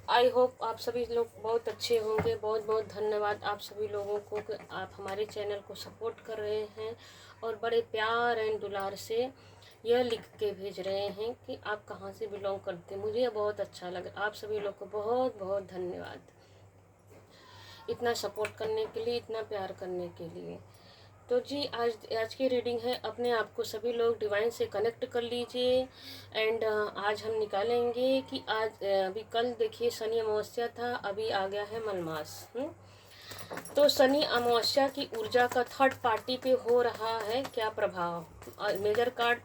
I hope आप सभी लोग बहुत अच्छे होंगे। बहुत बहुत धन्यवाद आप सभी लोगों को कि आप हमारे चैनल को सपोर्ट कर रहे हैं और बड़े प्यार एंड दुलार से यह लिख के भेज रहे हैं कि आप कहाँ से बिलोंग करते हैं। मुझे यह बहुत अच्छा लगा। आप सभी लोग को बहुत बहुत धन्यवाद इतना सपोर्ट करने के लिए, इतना प्यार करने के लिए। तो जी आज आज की रीडिंग है, अपने आप को सभी लोग डिवाइन से कनेक्ट कर लीजिए। एंड आज हम निकालेंगे कि आज अभी कल देखिए शनि अमावस्या था, अभी आ गया है मलमास। तो शनि अमावस्या की ऊर्जा का थर्ड पार्टी पे हो रहा है क्या प्रभाव। मेजर कार्ड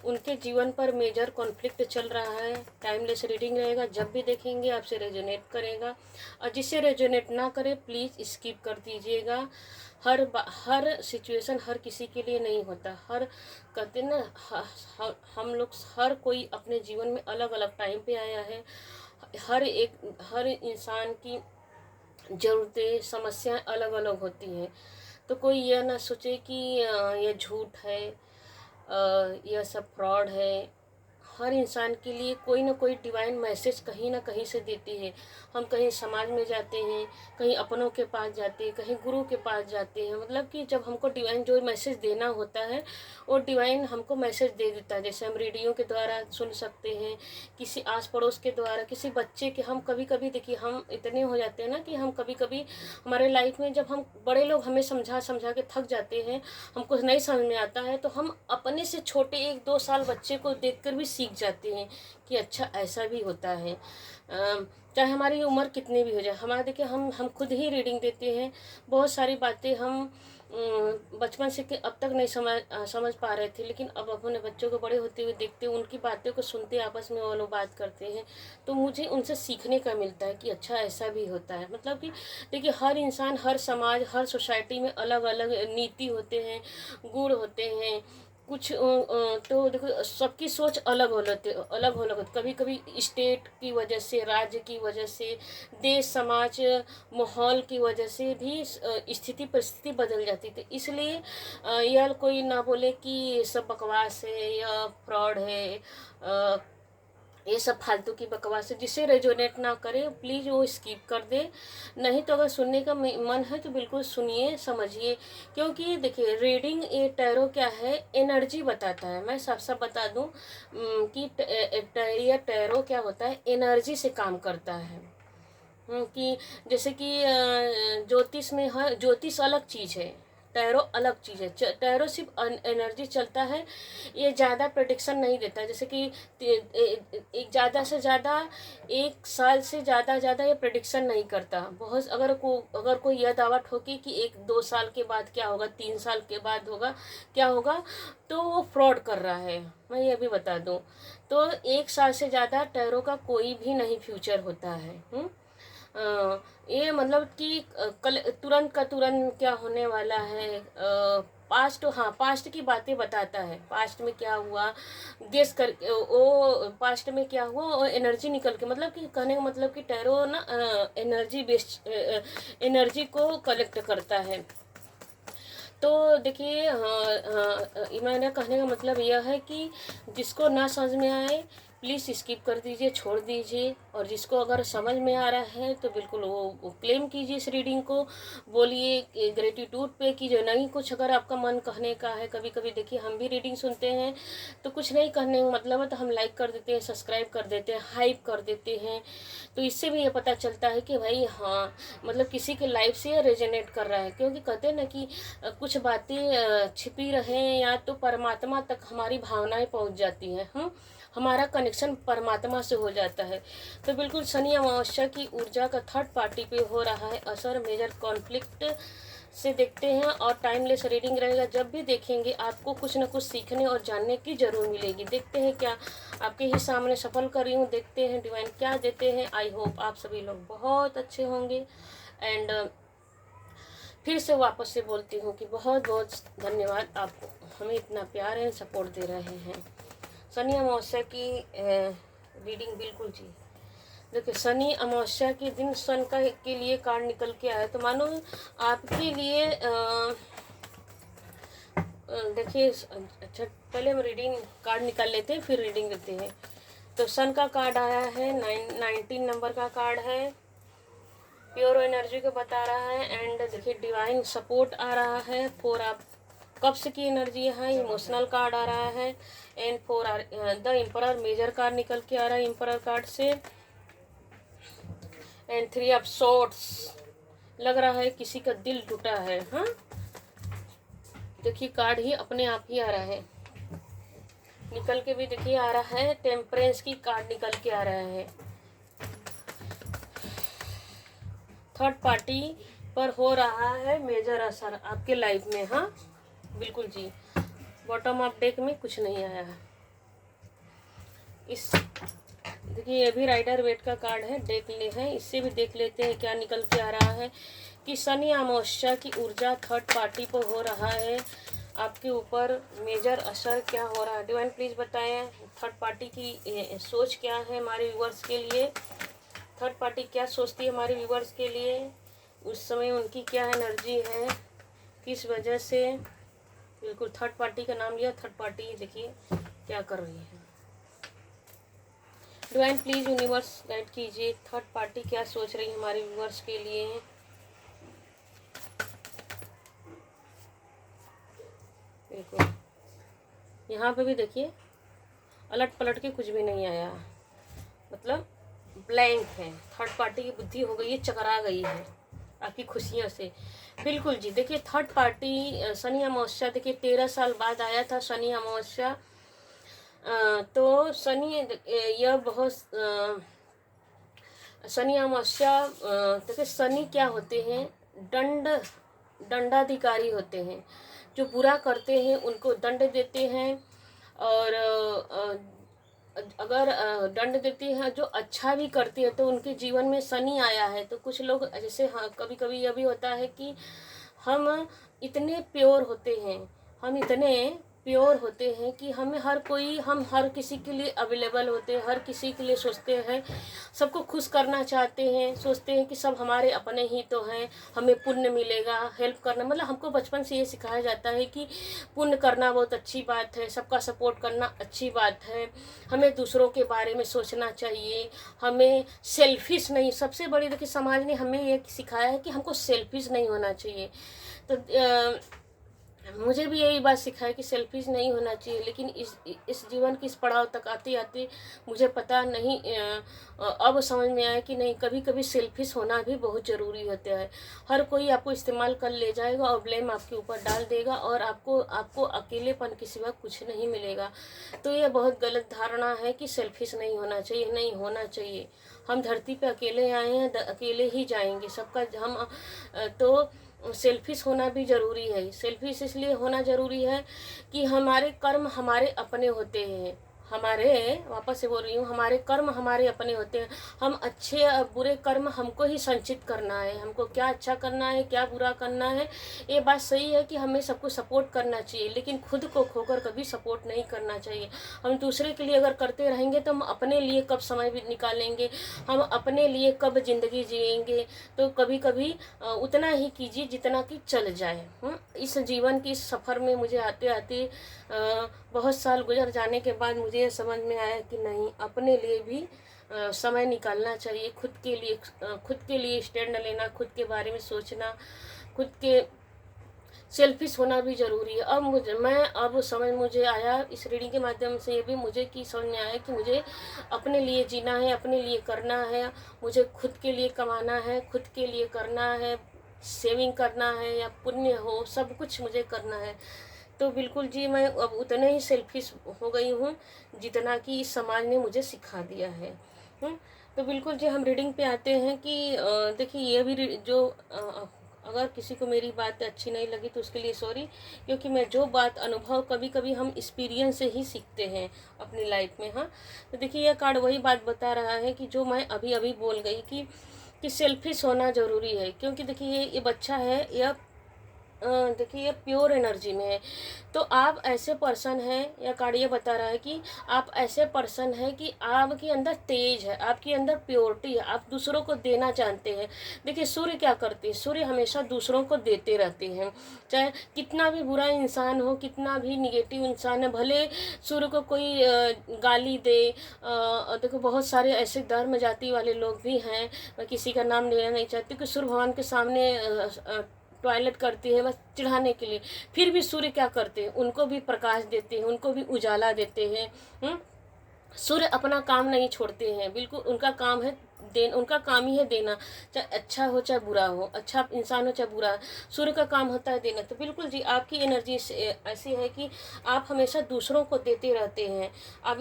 उनके जीवन पर मेजर कॉन्फ्लिक्ट चल रहा है। टाइमलेस रीडिंग रहेगा, जब भी देखेंगे आपसे रेजोनेट करेगा, और जिससे रेजोनेट ना करे प्लीज़ स्किप कर दीजिएगा। हर सिचुएशन हर किसी के लिए नहीं होता। हर कहते ना हम लोग हर कोई अपने जीवन में अलग अलग टाइम पे आया है। हर इंसान की ज़रूरतें समस्याएं अलग अलग होती हैं। तो कोई यह ना सोचे कि यह झूठ है, यह सब फ्रॉड है। हर इंसान के लिए कोई ना कोई डिवाइन मैसेज कहीं ना कहीं से देती है। हम कहीं समाज में जाते हैं, कहीं अपनों के पास जाते हैं, कहीं गुरु के पास जाते हैं। मतलब कि जब हमको डिवाइन जो मैसेज देना होता है वो डिवाइन हमको मैसेज दे देता है। जैसे हम रेडियो के द्वारा सुन सकते हैं, किसी आस पड़ोस के द्वारा, किसी बच्चे के। हम कभी कभी देखिए हम इतने हो जाते हैं ना कि हम कभी कभी हमारे लाइफ में जब हम बड़े लोग हमें समझा समझा के थक जाते हैं, हमको नहीं समझ में आता है, तो हम अपने से छोटे 1-2 साल बच्चे को देखकर भी सीख जाते हैं कि अच्छा ऐसा भी होता है। चाहे हमारी उम्र कितनी भी हो जाए। हमारा देखिए हम खुद ही रीडिंग देते हैं। बहुत सारी बातें हम बचपन से कि अब तक नहीं समझ पा रहे थे, लेकिन अब अपने बच्चों को बड़े होते हुए देखते, उनकी बातें को सुनते, आपस में वो लोग बात करते हैं, तो मुझे उनसे सीखने का मिलता है कि अच्छा ऐसा भी होता है। मतलब कि देखिए हर इंसान, हर समाज, हर सोसाइटी में अलग अलग नीति होते हैं, गुण होते हैं। कुछ तो देखो सबकी सोच अलग अलग होती। कभी कभी स्टेट की वजह से, राज्य की वजह से, देश समाज माहौल की वजह से भी स्थिति परिस्थिति बदल जाती थी। इसलिए यह कोई ना बोले कि सब बकवास है या फ्रॉड है, ये सब फालतू की बकवास है। जिसे रेजोनेट ना करे प्लीज़ वो स्किप कर दे। नहीं तो अगर सुनने का मन है तो बिल्कुल सुनिए, समझिए। क्योंकि देखिए रीडिंग ये टैरो क्या है, एनर्जी बताता है। मैं साफ साफ बता दूं कि ये टैरो क्या होता है, एनर्जी से काम करता है। कि जैसे कि ज्योतिष में है, ज्योतिष अलग चीज़ है, टैरो अलग चीज़ है। टैरो सिर्फ एनर्जी चलता है, ये ज़्यादा प्रेडिक्शन नहीं देता। जैसे कि एक ज़्यादा से ज़्यादा 1 साल से ज़्यादा ये प्रेडिक्शन नहीं करता। बहुत अगर कोई यह दावा ठोके कि 1-2 साल के बाद क्या होगा, 3 साल के बाद होगा क्या होगा, तो वो फ्रॉड कर रहा है। मैं ये भी बता दूं। तो 1 साल से ज़्यादा टैरो का कोई भी नहीं फ्यूचर होता है। ये मतलब कि कल तुरंत का तुरंत क्या होने वाला है। पास्ट, हाँ पास्ट की बातें बताता है। पास्ट में क्या हुआ गेस कर, वो पास्ट में क्या हुआ और एनर्जी निकल के, मतलब कि कहने का मतलब कि टैरो ना एनर्जी बेस्ड एनर्जी को कलेक्ट करता है। तो देखिए हाँ, मैंने कहने का मतलब यह है कि जिसको ना समझ में आए प्लीज़ स्किप कर दीजिए, छोड़ दीजिए। और जिसको अगर समझ में आ रहा है तो बिल्कुल वो क्लेम कीजिए इस रीडिंग को। बोलिए ग्रेटिट्यूड पे कि जो नहीं, कुछ अगर आपका मन कहने का है। कभी कभी देखिए हम भी रीडिंग सुनते हैं तो कुछ नहीं कहने का मतलब है तो हम लाइक कर देते हैं, सब्सक्राइब कर देते हैं, हाइप कर देते हैं। तो इससे भी ये पता चलता है कि भाई हाँ, मतलब किसी के लाइफ से रेजोनेट कर रहा है। क्योंकि कहते हैं ना कि कुछ बातें छिपी रहें या तो परमात्मा तक हमारी भावनाएं पहुंच जाती हैं। हमारा कनेक्शन परमात्मा से हो जाता है। तो बिल्कुल शनि अमावस्या की ऊर्जा का थर्ड पार्टी पे हो रहा है असर। मेजर कॉन्फ्लिक्ट से देखते हैं और टाइमलेस रीडिंग रहेगा। जब भी देखेंगे आपको कुछ न कुछ सीखने और जानने की जरूर मिलेगी। देखते हैं क्या आपके ही सामने सफल कर रही हूँ, देखते हैं डिवाइन क्या देते हैं। आई होप आप सभी लोग बहुत अच्छे होंगे। एंड फिर से वापस से बोलती हूँ कि बहुत बहुत धन्यवाद, आप हमें इतना प्यार एंड सपोर्ट दे रहे हैं। शनि अमावस्या की रीडिंग बिल्कुल जी। देखिए शनि अमावस्या के दिन सन का के लिए कार्ड निकल के आया, तो मानो आपके लिए देखिए अच्छा पहले हम रीडिंग कार्ड निकाल लेते हैं फिर रीडिंग देते हैं। तो सन का कार्ड आया है, 19 नंबर का कार्ड है, प्योर एनर्जी को बता रहा है। एंड देखिए डिवाइन सपोर्ट आ रहा है। 4 आप कप्स की एनर्जी है, इमोशनल कार्ड आ रहा है। And 4 the emperor major card निकल के आ रहा है एम्परर कार्ड से। एंड 3 ऑफ सोर्ड्स, लग रहा है किसी का दिल टूटा है। हाँ, देखिए कार्ड ही अपने आप ही आ रहा है, निकल के भी देखिए आ रहा है। टेम्परेंस की कार्ड निकल के आ रहा है। थर्ड पार्टी पर हो रहा है मेजर असर आपके लाइफ में। हाँ बिल्कुल जी, बॉटम ऑफ डेक में कुछ नहीं आया है। इस देखिए ये भी राइडर वेट का कार्ड है, देख ले हैं, इससे भी देख लेते हैं क्या निकल के आ रहा है। कि शनि अमावस्या की ऊर्जा थर्ड पार्टी पर हो रहा है, आपके ऊपर मेजर असर क्या हो रहा है। डिवाइन प्लीज़ बताएं थर्ड पार्टी की सोच क्या है हमारे व्यूवर्स के लिए। थर्ड पार्टी क्या सोचती है हमारे व्यूवर्स के लिए, उस समय उनकी क्या एनर्जी है, किस वजह से। बिल्कुल थर्ड पार्टी का नाम लिया, थर्ड पार्टी देखिए क्या कर रही है। डिवाइन प्लीज यूनिवर्स गाइड कीजिए थर्ड पार्टी क्या सोच रही है हमारे व्यूवर्स के लिए। बिल्कुल यहाँ पे भी देखिए अलट पलट के कुछ भी नहीं आया, मतलब ब्लैंक है। थर्ड पार्टी की बुद्धि हो गई है, चकरा गई है आपकी खुशियों से। बिल्कुल जी, देखिए थर्ड पार्टी शनि अमावस्या देखिए 13 साल बाद आया था शनि अमावस्या। तो शनि यह बहुत शनि अमावस्या देखिए शनि क्या होते हैं, दंडाधिकारी होते हैं। जो बुरा करते हैं उनको दंड देते हैं, और अगर दंड देते हैं जो अच्छा भी करते हैं तो उनके जीवन में शनि आया है। तो कुछ लोग जैसे हाँ कभी कभी यह भी होता है कि हम इतने प्योर होते हैं, हम इतने प्योर होते हैं कि हम हर किसी के लिए अवेलेबल होते हैं, हर किसी के लिए सोचते हैं, सबको खुश करना चाहते हैं, सोचते हैं कि सब हमारे अपने ही तो हैं, हमें पुण्य मिलेगा। हेल्प करना मतलब हमको बचपन से ये सिखाया जाता है कि पुण्य करना बहुत अच्छी बात है, सबका सपोर्ट करना अच्छी बात है, हमें दूसरों के बारे में सोचना चाहिए, हमें सेल्फिश नहीं। सबसे बड़ी देखिए समाज ने हमें ये सिखाया है कि हमको सेल्फिश नहीं होना चाहिए। तो मुझे भी यही बात सिखाई कि सेल्फिश नहीं होना चाहिए। लेकिन इस जीवन की इस पड़ाव तक आते आते मुझे पता नहीं अब समझ में आया कि नहीं, कभी कभी सेल्फिश होना भी बहुत ज़रूरी होता है। हर कोई आपको इस्तेमाल कर ले जाएगा और ब्लेम आपके ऊपर डाल देगा, और आपको अकेलेपन के सिवा कुछ नहीं मिलेगा। तो ये बहुत गलत धारणा है कि सेल्फिश नहीं होना चाहिए, नहीं होना चाहिए। हम धरती पे अकेले आए हैं, अकेले ही जाएंगे सबका। हम तो सेल्फिश होना भी ज़रूरी है। सेल्फिश इसलिए होना ज़रूरी है कि हमारे कर्म हमारे अपने होते हैं। वापस से बोल रही हूँ, हमारे कर्म हमारे अपने होते हैं। हम अच्छे और बुरे कर्म हमको ही संचित करना है, हमको क्या अच्छा करना है क्या बुरा करना है। ये बात सही है कि हमें सबको सपोर्ट करना चाहिए, लेकिन खुद को खोकर कभी सपोर्ट नहीं करना चाहिए। हम दूसरे के लिए अगर करते रहेंगे तो हम अपने लिए कब समय भी निकालेंगे, हम अपने लिए कब ज़िंदगी जिएंगे। तो कभी कभी उतना ही कीजिए जितना कि चल जाए। इस जीवन की इस सफ़र में मुझे आते आते बहुत साल गुजर जाने के बाद मुझे ये समझ में आया कि नहीं, अपने लिए भी समय निकालना चाहिए। खुद के लिए स्टैंड लेना, खुद के बारे में सोचना, खुद के सेल्फिश होना भी ज़रूरी है। अब समझ मुझे आया इस रीडिंग के माध्यम से, ये भी मुझे की समझ में आया कि मुझे अपने लिए जीना है, अपने लिए करना है, मुझे खुद के लिए कमाना है, खुद के लिए करना है, सेविंग करना है या पुण्य हो, सब कुछ मुझे करना है। तो बिल्कुल जी, मैं अब उतने ही सेल्फिश हो गई हूँ जितना कि इस समाज ने मुझे सिखा दिया है। तो बिल्कुल जी, हम रीडिंग पे आते हैं कि देखिए ये भी जो अगर किसी को मेरी बात अच्छी नहीं लगी तो उसके लिए सॉरी, क्योंकि मैं जो बात अनुभव कभी कभी हम एक्सपीरियंस से ही सीखते हैं अपनी लाइफ में। हाँ, तो देखिए यह कार्ड वही बात बता रहा है कि जो मैं अभी अभी बोल गई कि सेल्फिश होना ज़रूरी है। क्योंकि देखिए ये बच्चा है, यह देखिए ये प्योर एनर्जी में है। तो आप ऐसे पर्सन हैं, या कार्ड ये बता रहा है कि आप ऐसे पर्सन हैं कि आपके अंदर तेज है, आपके अंदर प्योरिटी है, आप दूसरों को देना जानते हैं। देखिए सूर्य क्या करते हैं, सूर्य हमेशा दूसरों को देते रहते हैं। चाहे कितना भी बुरा इंसान हो, कितना भी निगेटिव इंसान है, भले सूर्य को कोई गाली दे। देखो बहुत सारे ऐसे धर्म जाति वाले लोग भी हैं, मैं किसी का नाम लेना नहीं चाहती, कि सूर्य भगवान के सामने टॉयलेट करती है बस चिढ़ाने के लिए, फिर भी सूर्य क्या करते हैं, उनको भी प्रकाश देते हैं, उनको भी उजाला देते हैं। सूर्य अपना काम नहीं छोड़ते हैं, बिल्कुल उनका काम है उनका काम ही है देना, चाहे अच्छा हो चाहे बुरा हो, अच्छा इंसान हो चाहे बुरा, सूर्य का काम होता है देना। तो बिल्कुल जी आपकी एनर्जी ऐसी है कि आप हमेशा दूसरों को देते रहते हैं। आप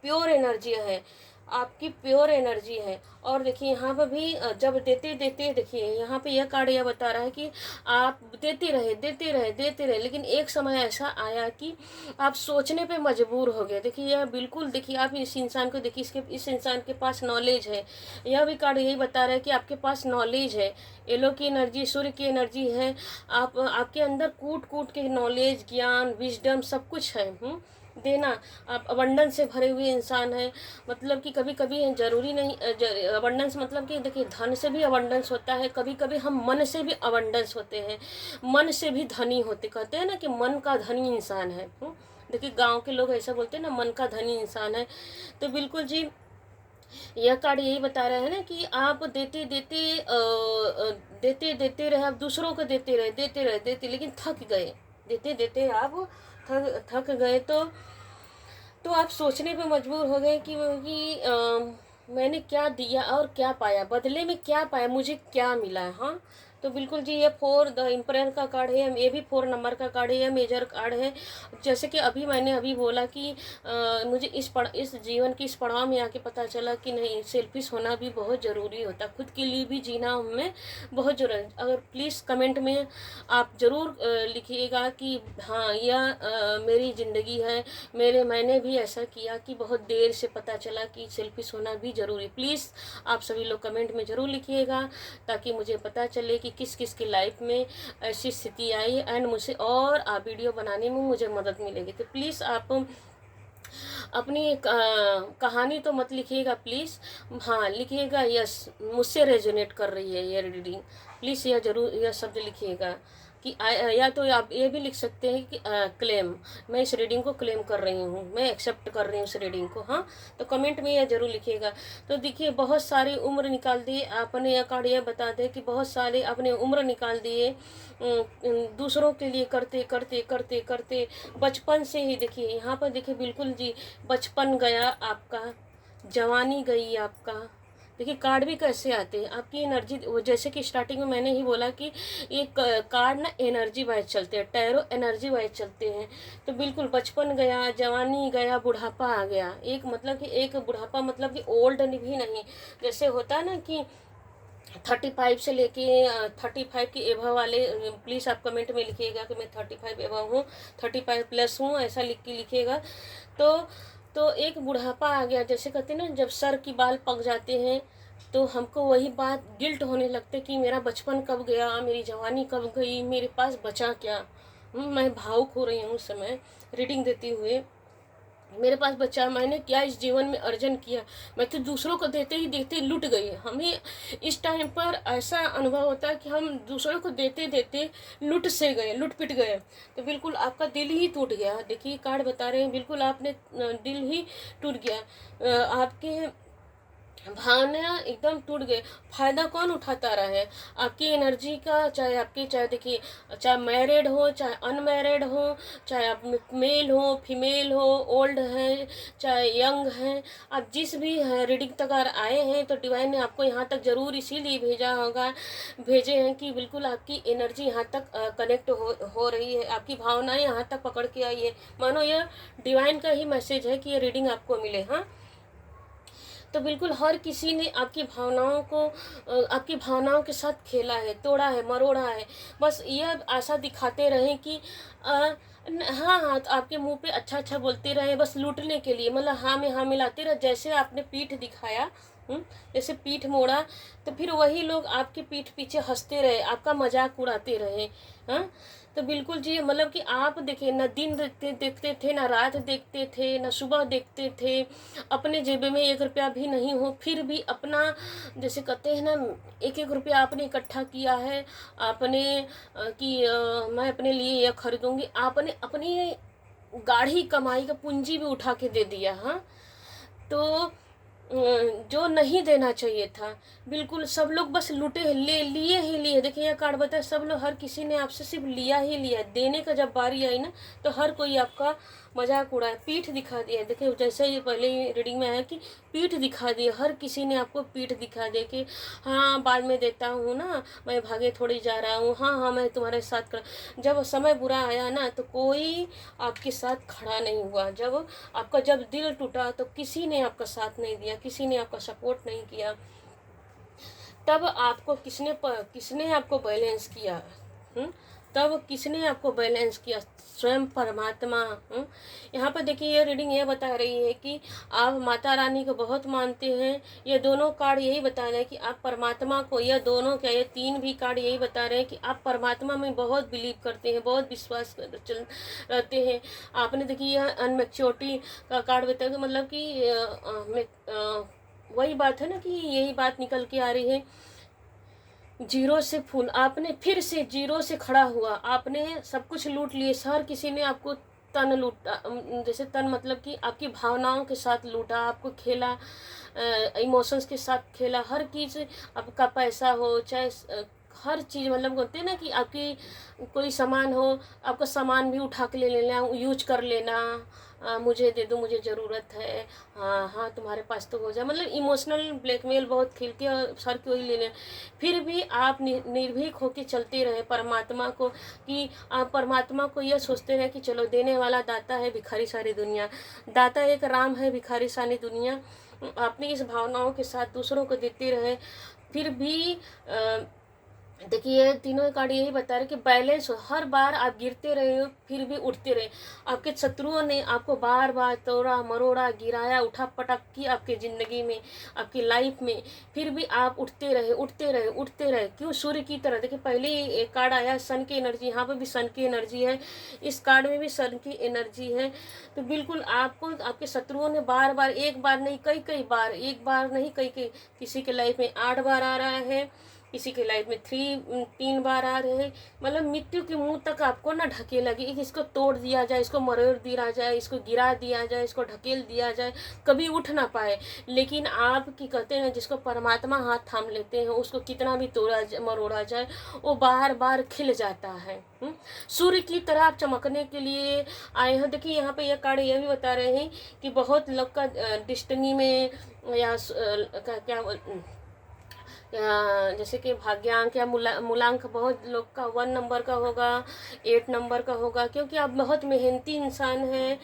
प्योर एनर्जी है, आपकी प्योर एनर्जी है। और देखिए यहाँ पर भी जब देते देते, देखिए यहाँ पे यह कार्ड यह बता रहा है कि आप देते रहे देते रहे देते रहे, लेकिन एक समय ऐसा आया कि आप सोचने पे मजबूर हो गए। देखिए यह बिल्कुल, देखिए आप इस इंसान को देखिए, इस इंसान के पास नॉलेज है। यह भी कार्ड यही बता रहा है कि आपके पास नॉलेज है, एलो की एनर्जी, सूर्य की एनर्जी है। आपके अंदर कूट कूट के नॉलेज, ज्ञान, विजडम सब कुछ है। देना, आप अबंडेंस से भरे हुए इंसान हैं। मतलब कि कभी कभी ज़रूरी नहीं, अबंडेंस मतलब कि देखिए धन से भी अबंडेंस होता है, कभी कभी हम मन से भी अबंडेंस होते हैं, मन से भी धनी होते। कहते हैं ना कि मन का धनी इंसान है। देखिए गांव के लोग ऐसा बोलते हैं ना, मन का धनी इंसान है। तो बिल्कुल जी यह कार्ड यही बता रहा है ना कि आप देते देते देते देते रहे, आप दूसरों को देते रहे देते रहे देते, लेकिन थक गए, देते देते आप थक गए। तो आप सोचने पे मजबूर हो गए कि मैंने क्या दिया और क्या पाया, बदले में क्या पाया, मुझे क्या मिला। हाँ तो बिल्कुल जी ये 4 द एम्परर का कार्ड है, ये भी 4 नंबर का कार्ड है, ये मेजर कार्ड है। जैसे कि मैंने अभी बोला कि मुझे इस जीवन की इस पड़ाव में आके पता चला कि नहीं, सेल्फिश होना भी बहुत ज़रूरी होता, खुद के लिए भी जीना हमें बहुत ज़रूरी। अगर प्लीज़ कमेंट में आप ज़रूर लिखिएगा कि हाँ यह मेरी ज़िंदगी है, मैंने भी ऐसा किया कि बहुत देर से पता चला कि सेल्फिश होना भी ज़रूरी। प्लीज़ आप सभी लोग कमेंट में ज़रूर लिखिएगा, ताकि मुझे पता चले कि किस किस की लाइफ में ऐसी स्थिति आई, एंड मुझे और वीडियो बनाने में मुझे मदद मिलेगी। तो प्लीज़ आप अपनी कहानी तो मत लिखिएगा प्लीज़, हाँ लिखिएगा यस मुझसे रेजोनेट कर रही है ये रीडिंग, प्लीज़ यह ज़रूर यह शब्द लिखिएगा कि या तो आप ये भी लिख सकते हैं कि क्लेम, मैं इस रीडिंग को क्लेम कर रही हूँ, मैं एक्सेप्ट कर रही हूँ इस रीडिंग को। हाँ तो कमेंट में यह ज़रूर लिखिएगा। तो देखिए बहुत सारी उम्र निकाल दी आपने, यह कार्ड यह बता दे कि बहुत सारे आपने उम्र निकाल दिए दूसरों के लिए करते करते करते करते, बचपन से ही। देखिए यहाँ पर देखिए बिल्कुल जी बचपन गया आपका, जवानी गई आपका। देखिए कार्ड भी कैसे आते हैं, आपकी एनर्जी, जैसे कि स्टार्टिंग में मैंने ही बोला कि ये कार्ड ना एनर्जी वाइज चलते हैं, टैरो एनर्जी वाइज चलते हैं। तो बिल्कुल बचपन गया, जवानी गया, बुढ़ापा आ गया। एक मतलब कि एक बुढ़ापा मतलब कि ओल्ड भी नहीं, जैसे होता है ना कि 35 से लेके 35 के एभव वाले, प्लीज़ आप कमेंट में लिखिएगा कि मैं 35 एभव हूँ, 35 प्लस हूँ, ऐसा लिख के लिखिएगा। तो एक बुढ़ापा आ गया, जैसे कहते हैं ना जब सर की बाल पक जाते हैं, तो हमको वही बात गिल्ट होने लगते कि मेरा बचपन कब गया, मेरी जवानी कब गई, मेरे पास बचा क्या। मैं भावुक हो रही हूँ उस समय रीडिंग देते हुए, मेरे पास बच्चा, मैंने क्या इस जीवन में अर्जन किया। मैं तो दूसरों को देते ही देते लुट गई। हमें इस टाइम पर ऐसा अनुभव होता है कि हम दूसरों को देते देते लुट से गए, लुट पिट गए। तो बिल्कुल आपका दिल ही टूट गया। देखिए कार्ड बता रहे हैं बिल्कुल आपने दिल ही टूट गया, आपके भावना एकदम टूट गए। फायदा कौन उठाता रहा है आपकी एनर्जी का, चाहे देखिए चाहे मैरिड हो चाहे अनमैरिड हो, चाहे आप मेल हो फीमेल हो, ओल्ड हैं चाहे यंग हैं, आप जिस भी रीडिंग तक आए हैं तो डिवाइन ने आपको यहाँ तक जरूर इसीलिए भेजे हैं कि बिल्कुल आपकी एनर्जी यहाँ तक कनेक्ट हो रही है, आपकी भावनाएं यहाँ तक पकड़ के आई है। मानो यह डिवाइन का ही मैसेज है कि ये रीडिंग आपको मिले। हाँ तो बिल्कुल हर किसी ने आपकी भावनाओं के साथ खेला है, तोड़ा है, मरोड़ा है। बस यह आशा दिखाते रहे कि हाँ तो आपके मुंह पे अच्छा अच्छा बोलते रहे, बस लूटने के लिए, मतलब हाँ में हाँ मिलाते रहे। जैसे आपने पीठ दिखाया जैसे पीठ मोड़ा तो फिर वही लोग आपके पीठ पीछे हंसते रहे, आपका मजाक उड़ाते रहे। हाँ, तो बिल्कुल जी, मतलब कि आप देखिए, ना दिन देखते थे, ना रात देखते थे, ना सुबह देखते थे, अपने जेब में 1 रुपया भी नहीं हो, फिर भी अपना, जैसे कहते हैं ना, 1-1 रुपया आपने इकट्ठा किया है, आपने कि मैं अपने लिए यह खरीदूंगी, आपने अपनी गाढ़ी कमाई का पूंजी भी उठा के दे दिया। हाँ, तो जो नहीं देना चाहिए था, बिल्कुल सब लोग बस लूटे, ले लिए ही लिए। देखिए यह कार्ड बताए, सब लोग, हर किसी ने आपसे सिर्फ लिया ही लिया। देने का जब बारी आई ना, तो हर कोई आपका मजाक उड़ाए, पीठ दिखा दिया। देखिए जैसे ये पहले ही रीडिंग में आया कि पीठ दिखा दिया, हर किसी ने आपको पीठ दिखा दिया कि हाँ बाद में देता हूँ ना, मैं भागे थोड़ी जा रहा हूँ, हाँ हाँ मैं तुम्हारे साथ कर। जब समय बुरा आया ना, तो कोई आपके साथ खड़ा नहीं हुआ। जब दिल टूटा, तो किसी ने आपका साथ नहीं दिया, किसी ने आपका सपोर्ट नहीं किया। तब आपको किसने आपको बैलेंस किया? तब किसने आपको बैलेंस किया? स्वयं परमात्मा। यहाँ पर देखिए, ये रीडिंग ये बता रही है कि आप माता रानी को बहुत मानते हैं। ये दोनों कार्ड यही बता रहे हैं कि आप परमात्मा को, ये दोनों क्या, ये 3 भी कार्ड यही बता रहे हैं कि आप परमात्मा में बहुत बिलीव करते हैं, बहुत विश्वास रहते हैं। आपने देखिए यह अनमेच्योरिटी का कार्ड बताया, मतलब कि वही बात है ना, कि यही बात निकल के आ रही है। जीरो से फुल, आपने फिर से जीरो से खड़ा हुआ, आपने सब कुछ लूट लिए। हर किसी ने आपको तन लूटा, जैसे तन मतलब कि आपकी भावनाओं के साथ लूटा, आपको खेला, इमोशंस के साथ खेला। हर चीज़, आपका पैसा हो चाहे हर चीज़, मतलब बोलते हैं ना कि आपकी कोई सामान हो, आपका सामान भी उठा के ले लेना, यूज कर लेना, मुझे दे दो, मुझे ज़रूरत है, हाँ हाँ तुम्हारे पास तो हो जाए, मतलब इमोशनल ब्लैकमेल बहुत खेल के सर कोई ले लें। फिर भी आप निर्भीक होकर चलते रहे परमात्मा को, कि आप परमात्मा को यह सोचते रहे कि चलो देने वाला दाता है, भिखारी सारी दुनिया। दाता एक राम है, भिखारी सारी दुनिया। अपनी इस भावनाओं के साथ दूसरों को देते रहे। फिर भी देखिए तीनों कार्ड यही बता रहे कि बैलेंस हो। हर बार आप गिरते रहे हो, फिर भी उठते रहे। आपके शत्रुओं ने आपको बार बार तोड़ा मरोड़ा, गिराया, उठा पटक की आपकी ज़िंदगी में, आपकी लाइफ में, फिर भी आप उठते रहे, उठते रहे, उठते रहे। क्यों? सूर्य की तरह। देखिए पहले एक कार्ड आया सन की एनर्जी, यहाँ पर भी सन की एनर्जी है, इस कार्ड में भी सन की एनर्जी है। तो बिल्कुल आपको आपके शत्रुओं ने बार बार, एक बार नहीं कई कई बार, एक बार नहीं कई कई, किसी के लाइफ में 8 बार आ रहा है, किसी के लाइफ में 3 बार आ रहे हैं। मतलब मृत्यु के मुंह तक आपको ना ढकेला कि इसको तोड़ दिया जाए, इसको मरोड़ दिया जाए, इसको गिरा दिया जाए, इसको ढकेल दिया जाए, कभी उठ ना पाए। लेकिन आप की कहते हैं, जिसको परमात्मा हाथ थाम लेते हैं, उसको कितना भी तोड़ा मरोड़ा जाए, वो बार बार खिल जाता है। सूर्य की तरह आप चमकने के लिए आए हैं। देखिए यहाँ पे यह कार्ड यह भी बता रहे हैं कि बहुत लोग का डिस्टिनी में या क्या जैसे कि भाग्यांक या मूलांक बहुत लोग का 1 नंबर का होगा, 8 नंबर का होगा, क्योंकि आप बहुत मेहनती इंसान हैं।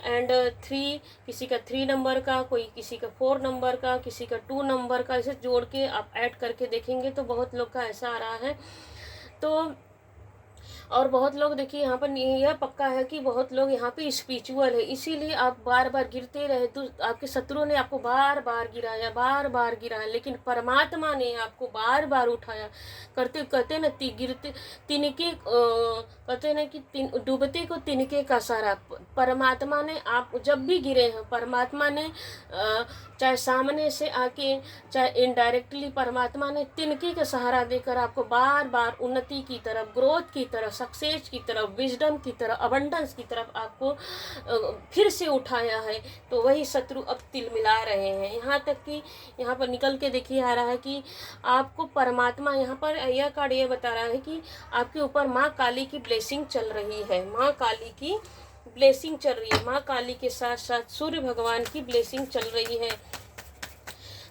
एंड 3, किसी का 3 नंबर का, कोई किसी का 4 नंबर का, किसी का 2 नंबर का, इसे जोड़ के आप ऐड करके देखेंगे तो बहुत लोग का ऐसा आ रहा है। तो और बहुत लोग, देखिए यहाँ पर यह पक्का है कि बहुत लोग यहाँ पे स्पिरिचुअल है, इसीलिए आप बार बार गिरते रहे। तो आपके शत्रुओं ने आपको बार बार गिराया, बार बार गिराया, लेकिन परमात्मा ने आपको बार बार उठाया। कहते ना गिरते तिनके, कहते ना कि डूबते को तिनके का सहारा। परमात्मा ने, आप जब भी गिरे हैं, परमात्मा ने चाहे सामने से आके, चाहे इनडायरेक्टली, परमात्मा ने तिनके का सहारा देकर आपको बार बार उन्नति की तरफ, ग्रोथ की तरफ, सक्सेस की तरफ, विजडम की तरफ, अबंडेंस की तरफ आपको फिर से उठाया है। तो वही शत्रु अब तिलमिला रहे हैं। यहाँ तक कि यहाँ पर निकल के देखिए आ रहा है कि आपको परमात्मा, यहाँ पर यह कार्ड ये बता रहा है कि आपके ऊपर माँ काली की ब्लेसिंग चल रही है। माँ काली की ब्लेसिंग चल रही है, माँ काली के साथ साथ सूर्य भगवान की ब्लेसिंग चल रही है।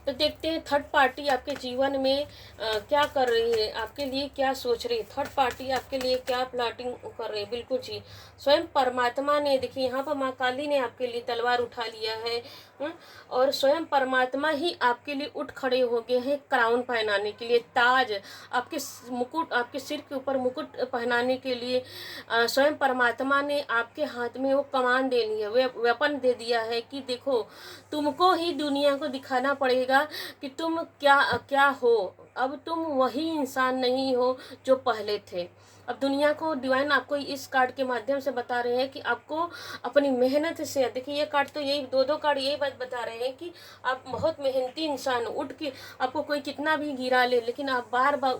तो देखते हैं थर्ड पार्टी आपके जीवन में क्या कर रही है, आपके लिए क्या सोच रही है, थर्ड पार्टी आपके लिए क्या प्लाटिंग कर रही है। बिल्कुल जी, स्वयं परमात्मा ने, देखिए यहाँ पर माँ काली ने आपके लिए तलवार उठा लिया है और स्वयं परमात्मा ही आपके लिए उठ खड़े हो गए हैं क्राउन पहनाने के लिए, ताज, आपके मुकुट, आपके सिर के ऊपर मुकुट पहनाने के लिए स्वयं परमात्मा ने आपके हाथ में वो कमान दे ली है, वेपन दे दिया है कि देखो तुमको ही दुनिया को दिखाना पड़ेगा कि तुम क्या क्या हो। अब तुम वही इंसान नहीं हो जो पहले थे। अब दुनिया को डिवाइन आपको इस कार्ड के माध्यम से बता रहे हैं कि आपको अपनी मेहनत से, देखिए ये कार्ड तो यही, दो कार्ड यही बात बता रहे हैं कि आप बहुत मेहनती इंसान, उठ के आपको कोई कितना भी गिरा ले लेकिन आप बार बार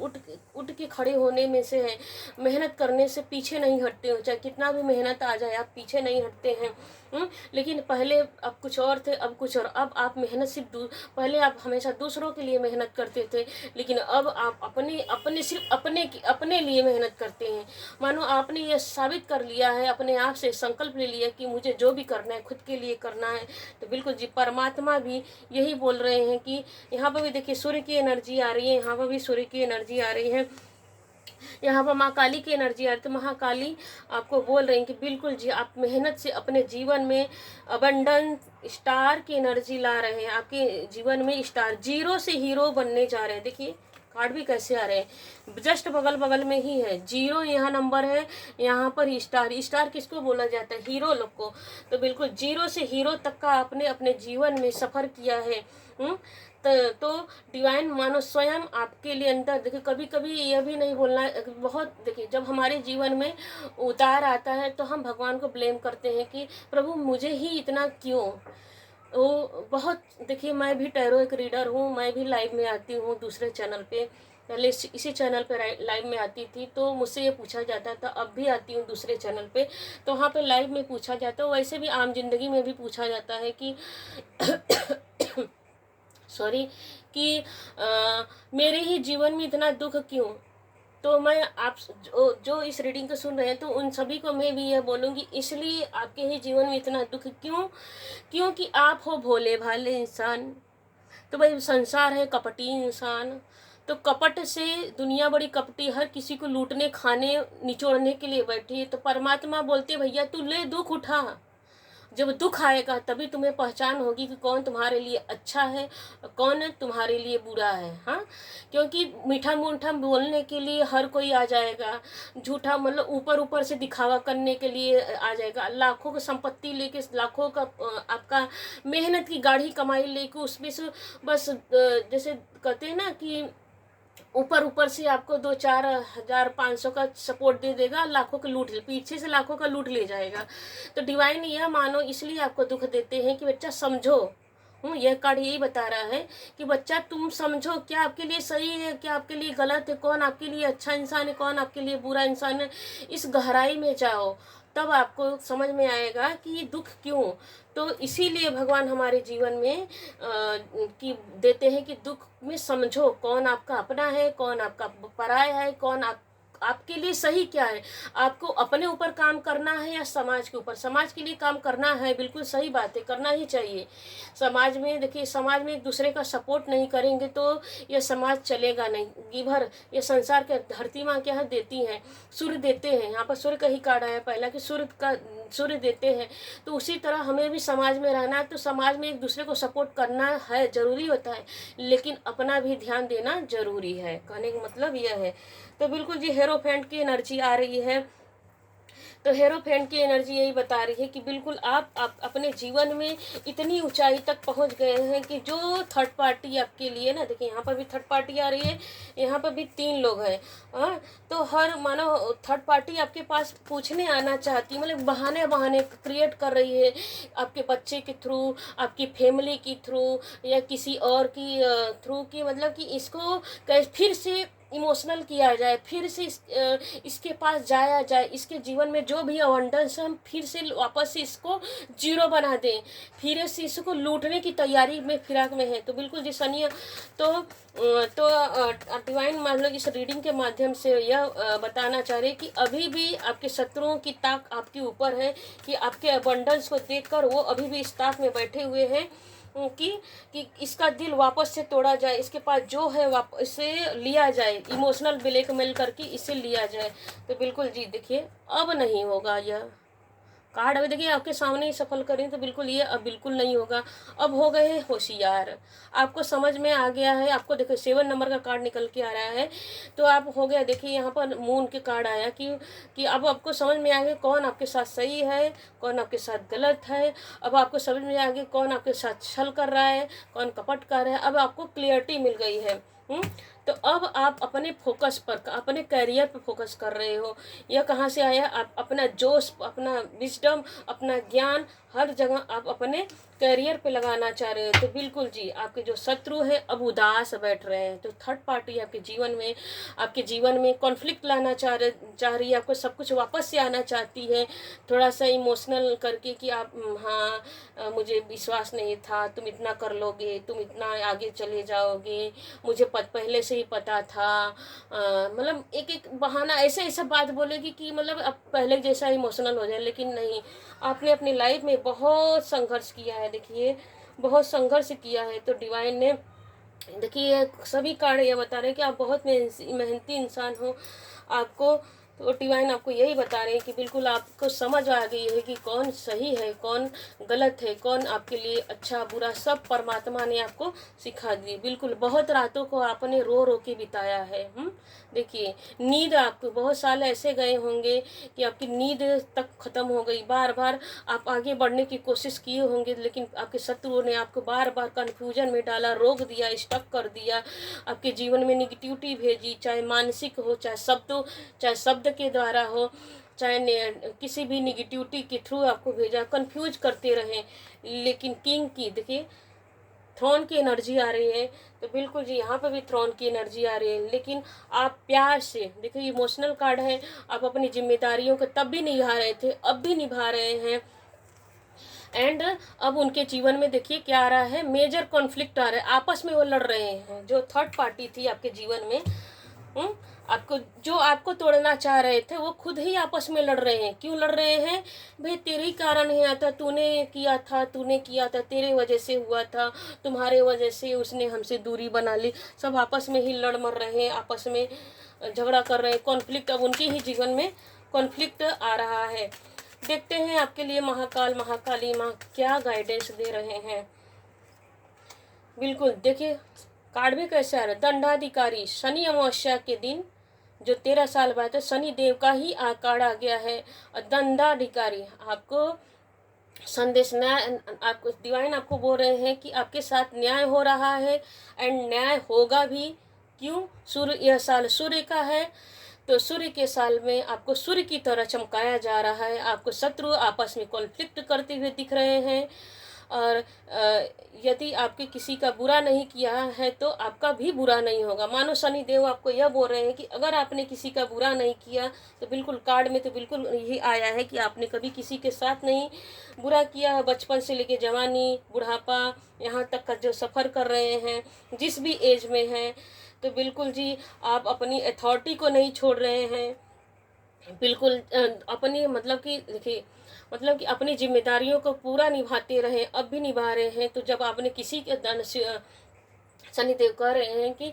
उठ के खड़े होने में से हैं, मेहनत करने से पीछे नहीं हटते हो, चाहे कितना भी मेहनत आ जाए आप पीछे नहीं हटते हैं। लेकिन पहले आप कुछ और थे, अब कुछ और। अब आप मेहनत सिर्फ पहले आप हमेशा दूसरों के लिए मेहनत करते थे, लेकिन अब आप सिर्फ अपने लिए मेहनत करते हैं। मानो आपने ये साबित कर लिया है, अपने आप से संकल्प ले लिया कि मुझे जो भी करना है खुद के लिए करना है। तो बिल्कुल जी, परमात्मा भी यही बोल रहे हैं कि यहाँ पर भी देखिए सूर्य की एनर्जी आ रही है, यहाँ पर भी सूर्य की एनर्जी आ रही है, यहाँ पर माँ काली की एनर्जी आ रही है। तो महाकाली आपको बोल रही हैं कि बिल्कुल जी, आप मेहनत से अपने जीवन में अबंडेंस, स्टार की एनर्जी ला रहे हैं। आपके जीवन में स्टार, जीरो से हीरो बनने जा रहे हैं। देखिए कार्ड भी कैसे आ रहे हैं, जस्ट बगल बगल में ही है, जीरो यहाँ नंबर है, यहाँ पर स्टार। स्टार किसको बोला जाता है? हीरो लोग को। तो बिल्कुल जीरो से हीरो तक का आपने अपने जीवन में सफ़र किया है। तो डिवाइन मानो स्वयं आपके लिए अंदर, देखिए कभी कभी यह भी नहीं बोलना, बहुत देखिए जब हमारे जीवन में उतार आता है तो हम भगवान को ब्लेम करते हैं कि प्रभु मुझे ही इतना क्यों। वो बहुत, देखिए मैं भी टैरो एक रीडर हूँ, मैं भी लाइव में आती हूँ दूसरे चैनल पे, पहले इसी चैनल पे लाइव में आती थी तो मुझसे ये पूछा जाता था, अब भी आती हूँ दूसरे चैनल पे तो वहाँ पे लाइव में पूछा जाता है, वैसे भी आम जिंदगी में भी पूछा जाता है कि सॉरी कि मेरे ही जीवन में इतना दुख क्यों। तो मैं आप जो इस रीडिंग को सुन रहे हैं तो उन सभी को मैं भी यह बोलूँगी, इसलिए आपके ही जीवन में इतना दुख क्यों, क्योंकि आप हो भोले भाले इंसान। तो भाई संसार है कपटी इंसान, तो कपट से दुनिया बड़ी कपटी, हर किसी को लूटने खाने निचोड़ने के लिए बैठी है। तो परमात्मा बोलते भैया तू ले दुख उठा, जब दुख आएगा तभी तुम्हें पहचान होगी कि कौन तुम्हारे लिए अच्छा है और कौन तुम्हारे लिए बुरा है। हाँ, क्योंकि मीठा मूठा बोलने के लिए हर कोई आ जाएगा, झूठा मतलब ऊपर ऊपर से दिखावा करने के लिए आ जाएगा, लाखों की संपत्ति लेके, लाखों का आपका मेहनत की गाढ़ी कमाई लेके उसमें से बस जैसे कहते हैं ना कि ऊपर ऊपर से आपको 2-4,500 का सपोर्ट दे देगा, लाखों का लूट, पीछे से लाखों का लूट ले जाएगा। तो डिवाइन यह मानो इसलिए आपको दुख देते हैं कि बच्चा समझो। यह कार्ड यही बता रहा है कि बच्चा तुम समझो क्या आपके लिए सही है, क्या आपके लिए गलत है, कौन आपके लिए अच्छा इंसान है, कौन आपके लिए बुरा इंसान है। इस गहराई में जाओ तब आपको समझ में आएगा कि ये दुख क्यों। तो इसीलिए भगवान हमारे जीवन में कि देते हैं कि दुख में समझो कौन आपका अपना है, कौन आपका पराया है, कौन आपके लिए सही क्या है। आपको अपने ऊपर काम करना है या समाज के ऊपर? समाज के लिए काम करना है, बिल्कुल सही बात है, करना ही चाहिए। समाज में देखिए, समाज में एक दूसरे का सपोर्ट नहीं करेंगे तो यह समाज चलेगा नहीं। गिभर ये संसार के धरती माँ क्या देती हैं, सूर्य देते हैं। यहाँ पर सूर्य का ही कार्ड आया पहला कि सूर्य देते हैं। तो उसी तरह हमें भी समाज में रहना है, तो समाज में एक दूसरे को सपोर्ट करना है, ज़रूरी होता है, लेकिन अपना भी ध्यान देना ज़रूरी है। कहने का मतलब यह है। तो बिल्कुल जी हेरोफेंट की एनर्जी आ रही है। तो हेरोफेंट की एनर्जी यही बता रही है कि बिल्कुल आप अपने जीवन में इतनी ऊंचाई तक पहुंच गए हैं कि जो थर्ड पार्टी आपके लिए ना, देखिए यहाँ पर भी थर्ड पार्टी आ रही है, यहाँ पर भी 3 लोग हैं। तो हर मानो थर्ड पार्टी आपके पास पूछने आना चाहती, मतलब बहाने क्रिएट कर रही है आपके बच्चे के थ्रू, आपकी फैमिली की थ्रू या किसी और की थ्रू की, मतलब कि इसको फिर से इमोशनल किया जाए, फिर से इसके पास जाया जाए, इसके जीवन में जो भी अबंडेंस है हम फिर से वापस से इसको जीरो बना दें, फिर से इसको लूटने की तैयारी में फिराक में है। तो बिल्कुल जी सनी तो डिवाइन मतलब इस रीडिंग के माध्यम से यह बताना चाह रहे कि अभी भी आपके शत्रुओं की ताक आपके ऊपर है कि आपके अबंडेंस को देखकर वो अभी भी इस ताक में बैठे हुए हैं कि इसका दिल वापस से तोड़ा जाए, इसके पास जो है वापस से लिया जाए, इमोशनल ब्लैकमेल करके इसे लिया जाए। तो बिल्कुल जी देखिए अब नहीं होगा यह, कार्ड अभी देखिए आपके सामने ही सफल करें तो बिल्कुल ये अब बिल्कुल नहीं होगा। अब हो गए हैं होशियार, आपको समझ में आ गया है। आपको देखो 7 नंबर का कार्ड निकल के आ रहा है, तो आप हो गया। देखिए यहाँ पर मून के कार्ड आया कि अब आपको समझ में आ गया कौन आपके साथ सही है, कौन आपके साथ गलत है। अब आपको समझ में आ गया कौन आपके साथ छल कर रहा है, कौन कपट कर रहा है। अब आपको क्लियरिटी मिल गई है। तो अब आप अपने फोकस पर, अपने करियर पर फोकस कर रहे हो। यह कहाँ से आया? आप अपना जोश, अपना विजडम, अपना ज्ञान हर जगह आप अपने करियर पे लगाना चाह रहे हो। तो बिल्कुल जी, आपके जो शत्रु है अब उदास बैठ रहे हैं। तो थर्ड पार्टी आपके जीवन में कॉन्फ्लिक्ट लाना चाह रही है। आपको सब कुछ वापस से आना चाहती है, थोड़ा सा इमोशनल करके कि आप हाँ मुझे विश्वास नहीं था, तुम इतना कर लोगे, तुम इतना आगे चले जाओगे, मुझे पहले से ही पता था। मतलब एक एक बहाना ऐसे ऐसा बात बोलेगी कि मतलब अब पहले जैसा इमोशनल हो जाए। लेकिन नहीं, आपने अपनी लाइफ में बहुत संघर्ष किया है। देखिए बहुत संघर्ष किया है। तो डिवाइन ने देखिए सभी कार्ड ये बता रहे हैं कि आप बहुत मेहनती इंसान हो। आपको तो डिवाइन आपको यही बता रहे हैं कि बिल्कुल आपको समझ आ गई है कि कौन सही है, कौन गलत है, कौन आपके लिए अच्छा बुरा सब परमात्मा ने आपको सिखा दी। बिल्कुल बहुत रातों को आपने रो रो के बिताया है। देखिए नींद आपको बहुत साल ऐसे गए होंगे कि आपकी नींद तक खत्म हो गई। बार बार आप आगे बढ़ने की कोशिश किए होंगे, लेकिन आपके शत्रुओं ने आपको बार बार कन्फ्यूजन में डाला, रोक दिया, स्टक कर दिया, आपके जीवन में निगेटिविटी भेजी, चाहे मानसिक हो, चाहे शब्द के द्वारा हो, चाहे किसी भी निगेटिविटी के थ्रू आपको भेजा, कंफ्यूज करते रहे। लेकिन किंग की देखिए थ्रोन की एनर्जी आ रही है। तो बिल्कुल जी यहाँ पे भी थ्रोन की एनर्जी आ रही है। लेकिन आप प्यार से, देखिए इमोशनल कार्ड है, आप अपनी जिम्मेदारियों को तब भी निभा रहे थे, अब भी निभा रहे हैं। एंड अब उनके जीवन में देखिए क्या आ रहा है, मेजर कॉन्फ्लिक्ट आ रहा है, आपस में वो लड़ रहे हैं। जो थर्ड पार्टी थी आपके जीवन में, आपको तोड़ना चाह रहे थे, वो खुद ही आपस में लड़ रहे हैं। क्यों लड़ रहे हैं? भाई तेरे ही कारण है, आता तूने किया था, तेरे वजह से हुआ था, तुम्हारे वजह से उसने हमसे दूरी बना ली। सब आपस में ही लड़ मर रहे हैं, आपस में झगड़ा कर रहे हैं। कॉन्फ्लिक्ट अब उनके ही जीवन में कॉन्फ्लिक्ट आ रहा है। देखते हैं आपके लिए महाकाल महाकाली माँ क्या गाइडेंस दे रहे हैं। बिल्कुल देखिए कार्ड भी कैसे आ रहा है, दंडाधिकारी शनि अमावस्या के दिन जो 13 साल बाद है, शनि देव का ही कार्ड आ गया है। दंडाधिकारी आपको संदेश न्याय, आपको डिवाइन आपको बोल रहे हैं कि आपके साथ न्याय हो रहा है एंड न्याय होगा भी। क्यों? यह साल सूर्य का है, तो सूर्य के साल में आपको सूर्य की तरह चमकाया जा रहा है। आपको शत्रु आपस में कॉन्फ्लिक्ट करते हुए दिख रहे हैं। और यदि आपके किसी का बुरा नहीं किया है तो आपका भी बुरा नहीं होगा। मानो शनि देव आपको यह बोल रहे हैं कि अगर आपने किसी का बुरा नहीं किया तो बिल्कुल कार्ड में तो बिल्कुल यही आया है कि आपने कभी किसी के साथ नहीं बुरा किया है। बचपन से लेके जवानी, बुढ़ापा, यहाँ तक का जो सफ़र कर रहे हैं, जिस भी एज में हैं, तो बिल्कुल जी आप अपनी अथॉरिटी को नहीं छोड़ रहे हैं। बिल्कुल अपनी मतलब कि देखिए अपनी जिम्मेदारियों को पूरा निभाते रहे, अब भी निभा रहे हैं। तो जब आपने किसी के शनिदेव कह रहे हैं कि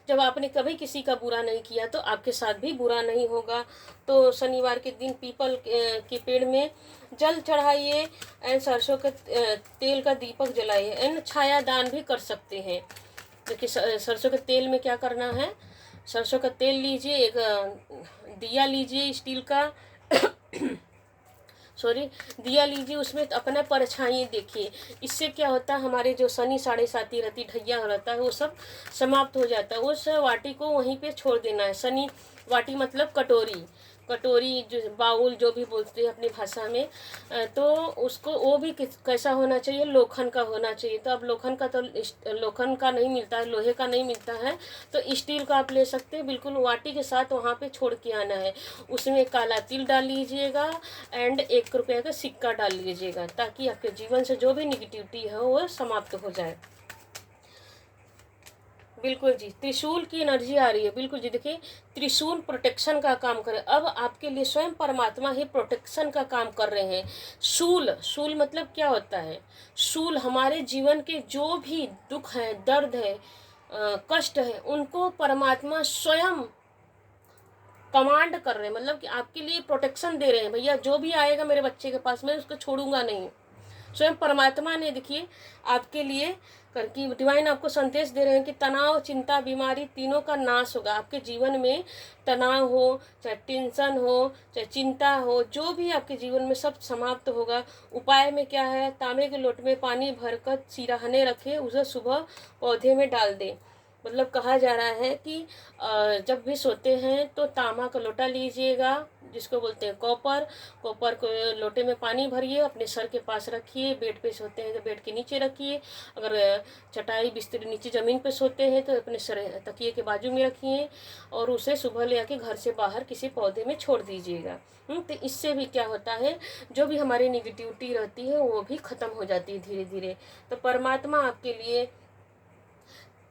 जब आपने कभी किसी का बुरा नहीं किया तो आपके साथ भी बुरा नहीं होगा। तो शनिवार के दिन पीपल के पेड़ में जल चढ़ाइए एंड सरसों के तेल का दीपक जलाइए एंड छाया दान भी कर सकते हैं। देखिए सरसों के तेल में क्या करना है, सरसों का तेल लीजिए, एक दिया लीजिए स्टील का दिया लीजिए, उसमें अपना परछाई देखिए। इससे क्या होता है, हमारे जो शनि 7.5 रहती ढैया रहता है वो सब समाप्त हो जाता है। उस वाटी को वहीं पे छोड़ देना है। शनि वाटी मतलब कटोरी जो बाउल जो भी बोलते हैं अपनी भाषा में, तो उसको वो भी कैसा होना चाहिए, लोखंड का होना चाहिए। तो अब लोखंड का नहीं मिलता है, लोहे का नहीं मिलता है, तो स्टील का आप ले सकते हैं। बिल्कुल वाटी के साथ वहाँ पे छोड़ के आना है। उसमें काला तिल डाल लीजिएगा एंड 1 रुपये का सिक्का डाल लीजिएगा, ताकि आपके जीवन से जो भी निगेटिविटी है वो समाप्त हो जाए। बिल्कुल जी त्रिशूल की एनर्जी आ रही है। बिल्कुल जी देखिए त्रिशूल प्रोटेक्शन का काम करे। अब आपके लिए स्वयं परमात्मा ही प्रोटेक्शन का काम कर रहे हैं। शूल मतलब क्या होता है, शूल हमारे जीवन के जो भी दुख है, दर्द है, कष्ट है, उनको परमात्मा स्वयं कमांड कर रहे हैं, मतलब कि आपके लिए प्रोटेक्शन दे रहे हैं, भैया जो भी आएगा मेरे बच्चे के पास मैं उसको छोड़ूंगा नहीं। स्वयं परमात्मा ने देखिए आपके लिए करके डिवाइन आपको संदेश दे रहे हैं कि तनाव, चिंता, बीमारी तीनों का नाश होगा। आपके जीवन में तनाव हो, चाहे टेंशन हो, चाहे चिंता हो, जो भी आपके जीवन में सब समाप्त होगा। उपाय में क्या है, तांबे के लोटे में पानी भरकर सिरहाने रखे, उसे सुबह पौधे में डाल दें। मतलब कहा जा रहा है कि जब भी सोते हैं तो तांबा का लोटा लीजिएगा, जिसको बोलते हैं कॉपर। कॉपर को लोटे में पानी भरिए, अपने सर के पास रखिए। बेड पे सोते हैं तो बेड के नीचे रखिए। अगर चटाई बिस्तर नीचे ज़मीन पे सोते हैं तो अपने सर तकिए के बाजू में रखिए, और उसे सुबह ले आके घर से बाहर किसी पौधे में छोड़ दीजिएगा। तो इससे भी क्या होता है, जो भी हमारी निगेटिविटी रहती है वो भी ख़त्म हो जाती है धीरे धीरे। तो परमात्मा आपके लिए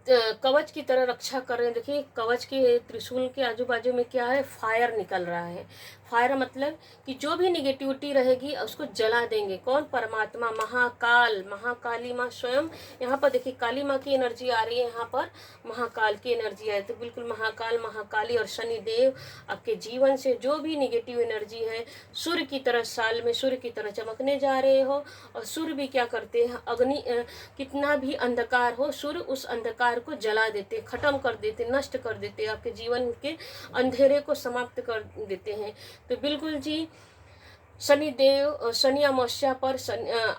कवच की तरह रक्षा कर रहे हैं। देखिए कवच के त्रिशूल के आजू बाजू में क्या है, फायर निकल रहा है। फायर मतलब कि जो भी निगेटिविटी रहेगी उसको जला देंगे। कौन? परमात्मा, महाकाल, महाकाली माँ स्वयं। यहाँ पर देखिए काली माँ की एनर्जी आ रही है, यहाँ पर महाकाल की एनर्जी आई। तो बिल्कुल महाकाल, महाकाली और शनिदेव आपके जीवन से जो भी निगेटिव एनर्जी है, सूर्य की तरह साल में सूर्य की तरह चमकने जा रहे हो। और सूर्य भी क्या करते हैं, अग्नि, कितना भी अंधकार हो सूर्य उस अंधकार को जला देते, खत्म कर देते, नष्ट कर देते, आपके जीवन के अंधेरे को समाप्त कर देते हैं। तो बिल्कुल जी शनिदेव, शनि अमावस्या पर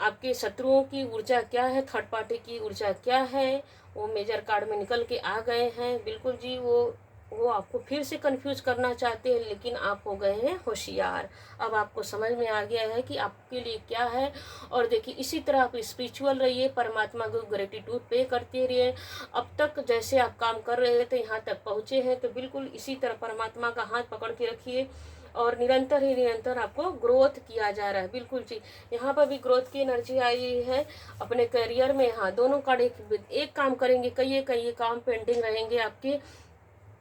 आपके शत्रुओं की ऊर्जा क्या है, थर्ड पार्टी की ऊर्जा क्या है, वो मेजर कार्ड में निकल के आ गए हैं। बिल्कुल जी वो आपको फिर से कंफ्यूज करना चाहते हैं, लेकिन आप हो गए हैं होशियार। अब आपको समझ में आ गया है कि आपके लिए क्या है। और देखिए इसी तरह आप स्पिरिचुअल रहिए, परमात्मा को ग्रेटिट्यूड पे करते रहिए। अब तक जैसे आप काम कर रहे थे यहाँ तक पहुँचे हैं, तो बिल्कुल इसी तरह परमात्मा का हाथ पकड़ के रखिए, और निरंतर ही निरंतर आपको ग्रोथ किया जा रहा है। बिल्कुल जी यहाँ पर भी ग्रोथ की एनर्जी आई है अपने करियर में। हाँ, दोनों का एक काम करेंगे, कई काम पेंडिंग रहेंगे आपके।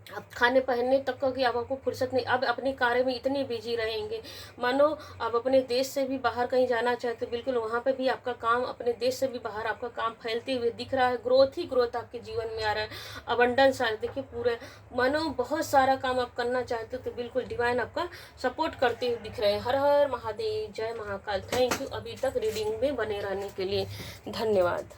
अब खाने पहनने तक का कि अब आपको फुर्सत नहीं, अब अपने कार्य में इतने बिजी रहेंगे। मानो अब अपने देश से भी बाहर कहीं जाना चाहते, बिल्कुल वहाँ पे भी आपका काम, अपने देश से भी बाहर आपका काम फैलते हुए दिख रहा है। ग्रोथ ही ग्रोथ आपके जीवन में आ रहा है, अबंडेंस आ रहा है। देखिए पूरे मानो बहुत सारा काम आप करना चाहते हो, तो बिल्कुल डिवाइन आपका सपोर्ट करते हुए दिख रहे हैं। हर हर महादेव, जय महाकाल। थैंक यू अभी तक रीडिंग में बने रहने के लिए, धन्यवाद।